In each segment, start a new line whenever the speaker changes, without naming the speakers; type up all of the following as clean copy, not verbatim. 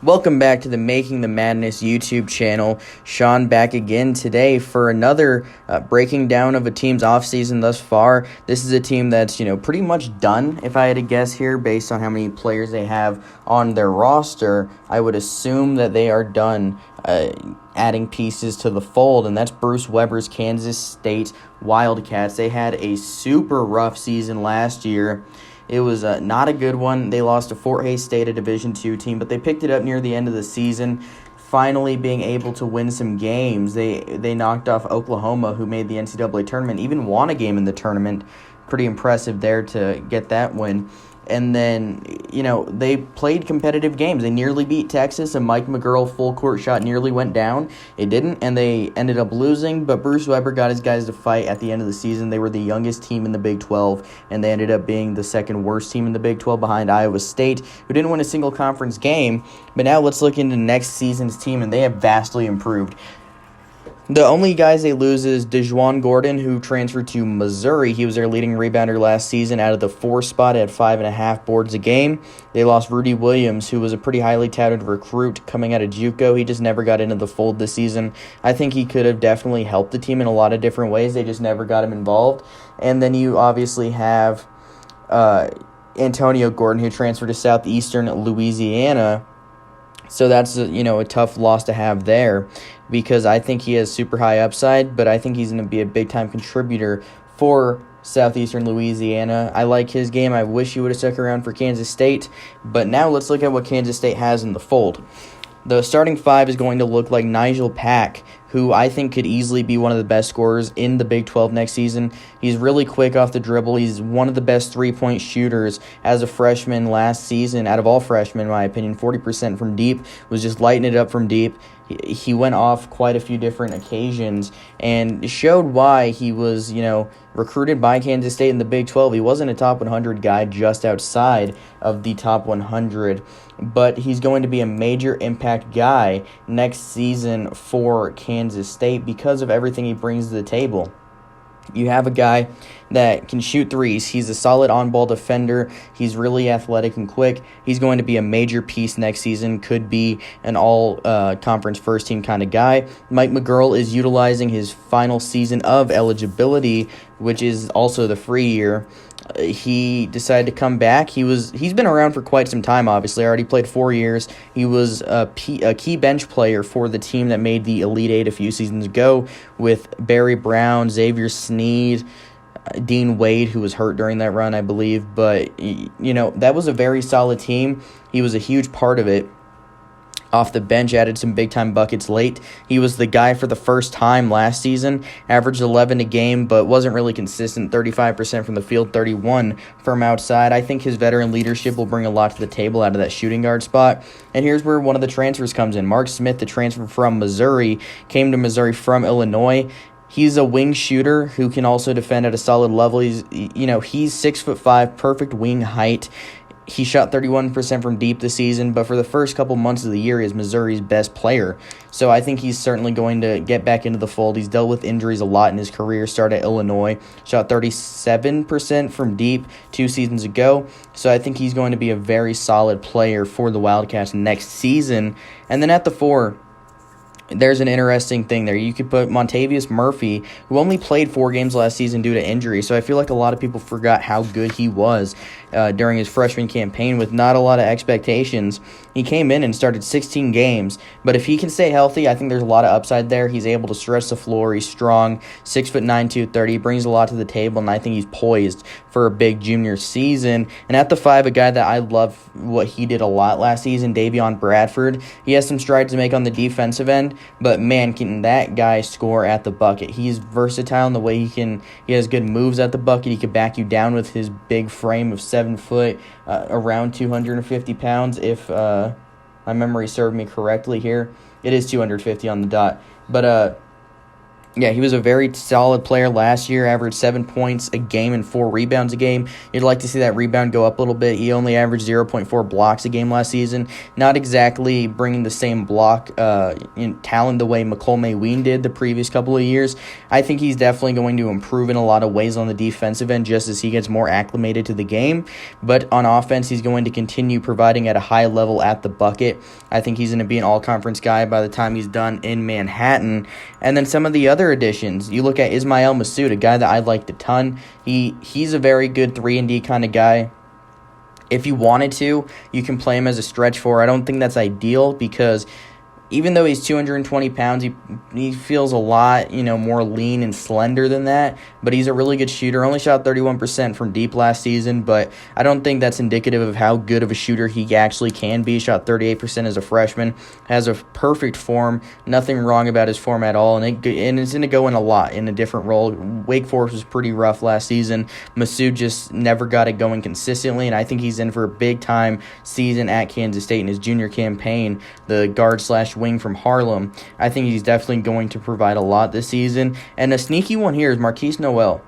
Welcome back to the Making the Madness YouTube channel. Sean back again today for another breaking down of a team's offseason thus far. This is a team that's, pretty much done, if I had to guess here, based on how many players they have on their roster. I would assume that they are done adding pieces to the fold, and that's Bruce Weber's Kansas State Wildcats. They had a super rough season last year. It was not a good one. They lost to Fort Hays State, a Division II team, but they picked it up near the end of the season, finally being able to win some games. They knocked off Oklahoma, who made the NCAA tournament, even won a game in the tournament. Pretty impressive there to get that win. And then, they played competitive games. They nearly beat Texas. A Mike McGurl full court shot nearly went down. It didn't, and they ended up losing. But Bruce Weber got his guys to fight at the end of the season. They were the youngest team in the Big 12, and they ended up being the second worst team in the Big 12 behind Iowa State, who didn't win a single conference game. But now let's look into next season's team, and they have vastly improved. The only guys they lose is DeJuan Gordon, who transferred to Missouri. He was their leading rebounder last season out of the 4 spot at 5.5 boards a game. They lost Rudy Williams, who was a pretty highly touted recruit coming out of JUCO. He just never got into the fold this season. I think he could have definitely helped the team in a lot of different ways. They just never got him involved. And then you obviously have Antonio Gordon, who transferred to Southeastern Louisiana. So that's a tough loss to have there, because I think he has super high upside, but I think he's going to be a big-time contributor for Southeastern Louisiana. I like his game. I wish he would have stuck around for Kansas State, but now let's look at what Kansas State has in the fold. The starting five is going to look like Nigel Pack, who I think could easily be one of the best scorers in the Big 12 next season. He's really quick off the dribble. He's one of the best three-point shooters as a freshman last season, out of all freshmen, in my opinion. 40% from deep, was just lighting it up from deep. He went off quite a few different occasions and showed why he was, recruited by Kansas State in the Big 12. He wasn't a top 100 guy, just outside of the top 100, but he's going to be a major impact guy next season for Kansas State because of everything he brings to the table. You have a guy that can shoot threes. He's a solid on-ball defender. He's really athletic and quick. He's going to be a major piece next season. Could be an all-conference first-team kind of guy. Mike McGurl is utilizing his final season of eligibility, which is also the free year. He decided to come back. He's been around for quite some time, obviously. Already played 4 years. He was a key bench player for the team that made the Elite Eight a few seasons ago with Barry Brown, Xavier Sneed, Dean Wade, who was hurt during that run, I believe. But, that was a very solid team. He was a huge part of it. Off the bench, added some big-time buckets late. He was the guy for the first time last season, averaged 11 a game, but wasn't really consistent, 35% from the field, 31 from outside. I think his veteran leadership will bring a lot to the table out of that shooting guard spot. And here's where one of the transfers comes in. Mark Smith, the transfer from Missouri, came to Missouri from Illinois. He's a wing shooter who can also defend at a solid level. He's 6'5", perfect wing height. He shot 31% from deep this season, but for the first couple months of the year, he is Missouri's best player. So I think he's certainly going to get back into the fold. He's dealt with injuries a lot in his career. Started at Illinois, shot 37% from deep 2 seasons ago. So I think he's going to be a very solid player for the Wildcats next season. And then at the 4, there's an interesting thing there. You could put Montavious Murphy, who only played 4 games last season due to injury. So I feel like a lot of people forgot how good he was during his freshman campaign with not a lot of expectations. He came in and started 16 games. But if he can stay healthy, I think there's a lot of upside there. He's able to stretch the floor. He's strong, 6'9", 230. He brings a lot to the table, and I think he's poised for a big junior season. And at the 5, a guy that I love what he did a lot last season, Davion Bradford. He has some strides to make on the defensive end, but man, can that guy score at the bucket. He's versatile in the way he has good moves at the bucket. He can back you down with his big frame of 7 foot, around 250 pounds, if my memory served me correctly here. It is 250 on the dot. But Yeah, he was a very solid player last year, averaged 7 points a game and 4 rebounds a game. You'd like to see that rebound go up a little bit. He only averaged 0.4 blocks a game last season. Not exactly bringing the same block talent the way McCole Ween did the previous couple of years. I think he's definitely going to improve in a lot of ways on the defensive end just as he gets more acclimated to the game. But on offense, he's going to continue providing at a high level at the bucket. I think he's going to be an all-conference guy by the time he's done in Manhattan. And then some of the other additions, you look at Ismail Massoud, a guy that I liked a ton. He's a very good 3-and-D kind of guy. If you wanted to, you can play him as a stretch four. I don't think that's ideal because even though he's 220 pounds, he feels a lot, more lean and slender than that. But he's a really good shooter. Only shot 31% from deep last season, but I don't think that's indicative of how good of a shooter he actually can be. Shot 38% as a freshman. Has a perfect form. Nothing wrong about his form at all. And it's going to go in a lot in a different role. Wake Forest was pretty rough last season. Massoud just never got it going consistently, and I think he's in for a big-time season at Kansas State in his junior campaign. The guard/wing from Harlem. I think he's definitely going to provide a lot this season. And a sneaky one here is Marquis Noel.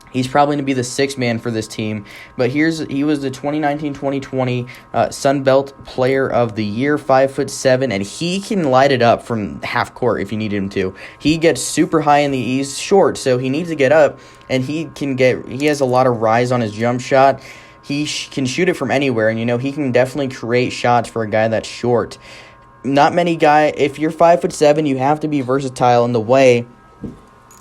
He's probably going to be the sixth man for this team. But he was the 2019-2020 Sun Belt Player of the Year, 5'7", and he can light it up from half court if you need him to. He gets super high in the East, short, so he needs to get up, and he has a lot of rise on his jump shot. He can shoot it from anywhere, and he can definitely create shots for a guy that's short. Not many guys, if you're 5'7", you have to be versatile in the way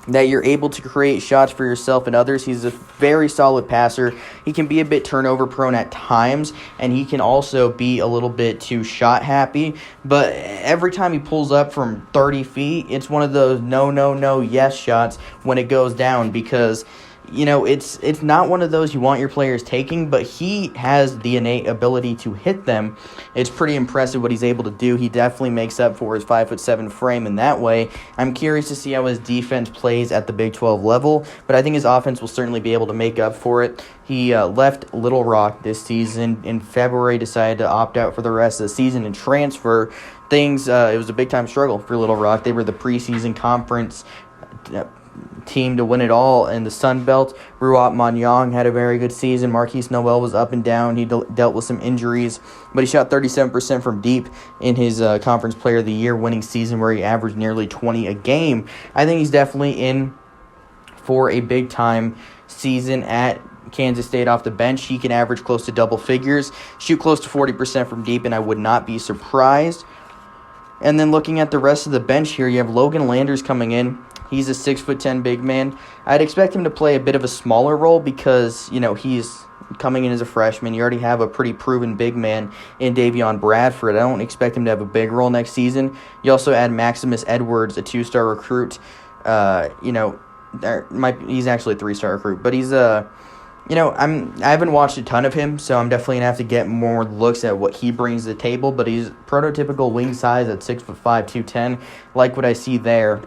that you're able to create shots for yourself and others. He's a very solid passer. He can be a bit turnover prone at times, and he can also be a little bit too shot happy. But every time he pulls up from 30 feet, it's one of those no, yes shots when it goes down because it's not one of those you want your players taking, but he has the innate ability to hit them. It's pretty impressive what he's able to do. He definitely makes up for his 5'7" frame in that way. I'm curious to see how his defense plays at the Big 12 level, but I think his offense will certainly be able to make up for it. He left Little Rock this season in February, decided to opt out for the rest of the season and transfer. It was a big-time struggle for Little Rock. They were the preseason conference team to win it all in the Sun Belt. Ruat Manyang had a very good season. Marquis Noel was up and down. He dealt with some injuries, but he shot 37% from deep in his Conference Player of the Year winning season where he averaged nearly 20 a game. I think he's definitely in for a big-time season at Kansas State off the bench. He can average close to double figures, shoot close to 40% from deep, and I would not be surprised. And then looking at the rest of the bench here, you have Logan Landers coming in. He's a 6'10" big man. I'd expect him to play a bit of a smaller role because, he's coming in as a freshman. You already have a pretty proven big man in Davion Bradford. I don't expect him to have a big role next season. You also add Maximus Edwards, a 2-star recruit. He's actually a 3-star recruit, but he's I haven't watched a ton of him, so I'm definitely gonna have to get more looks at what he brings to the table. But he's prototypical wing size at 6'5", 210. Like what I see there.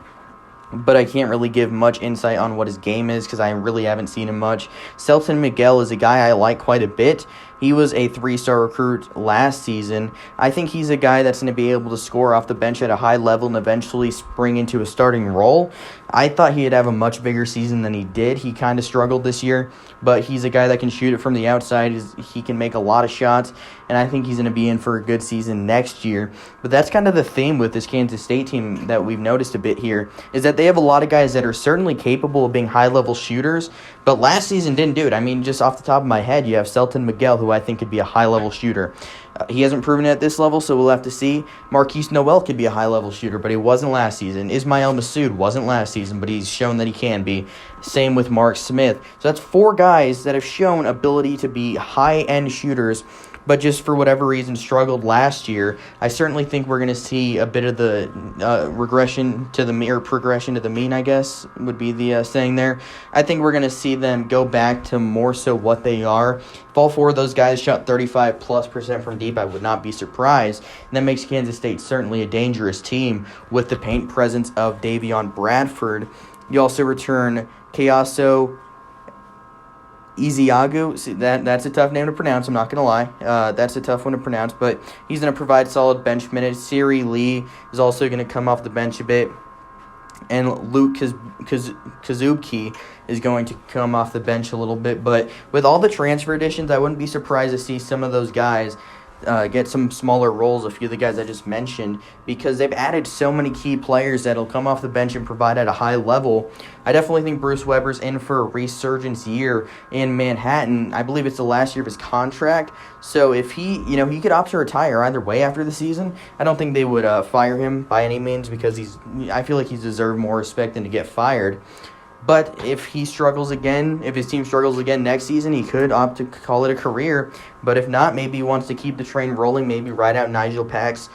But I can't really give much insight on what his game is because I really haven't seen him much. Selton Miguel is a guy I like quite a bit. He was a 3-star recruit last season. I think he's a guy that's going to be able to score off the bench at a high level and eventually spring into a starting role. I thought he'd have a much bigger season than he did. He kind of struggled this year, but he's a guy that can shoot it from the outside. He can make a lot of shots, and I think he's going to be in for a good season next year. But that's kind of the theme with this Kansas State team that we've noticed a bit here, is that they have a lot of guys that are certainly capable of being high-level shooters, but last season didn't do it. I mean, just off the top of my head, you have Selton Miguel, who I think could be a high-level shooter. He hasn't proven it at this level, so we'll have to see. Marquis Noel could be a high-level shooter, but he wasn't last season. Ismail Massoud wasn't last season, but he's shown that he can be. Same with Mark Smith. So that's 4 guys that have shown ability to be high-end shooters, but just for whatever reason struggled last year. I certainly think we're going to see a bit of the regression to the mean, or progression to the mean, I guess, would be the saying there. I think we're going to see them go back to more so what they are. If all 4 of those guys shot 35+% from deep, I would not be surprised. And that makes Kansas State certainly a dangerous team with the paint presence of Davion Bradford. You also return Keaso Iziagu. See, that's a tough name to pronounce, I'm not going to lie. That's a tough one to pronounce, but he's going to provide solid bench minutes. Siri Lee is also going to come off the bench a bit. and Luke Kazubke is going to come off the bench a little bit. But with all the transfer additions, I wouldn't be surprised to see some of those guys get some smaller roles, a few of the guys I just mentioned, because they've added so many key players that'll come off the bench and provide at a high level. I definitely think Bruce Weber's in for a resurgence year in Manhattan. I believe it's the last year of his contract, so if he could opt to retire either way after the season. I don't think they would fire him by any means, because I feel like he's deserved more respect than to get fired. But if he struggles again, if his team struggles again next season, he could opt to call it a career. But if not, maybe he wants to keep the train rolling, maybe ride out Nigel Pack's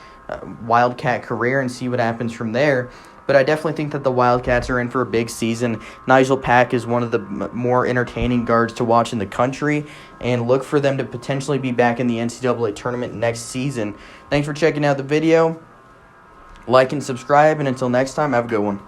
Wildcat career and see what happens from there. But I definitely think that the Wildcats are in for a big season. Nigel Pack is one of the more entertaining guards to watch in the country, and look for them to potentially be back in the NCAA tournament next season. Thanks for checking out the video. Like and subscribe, and until next time, have a good one.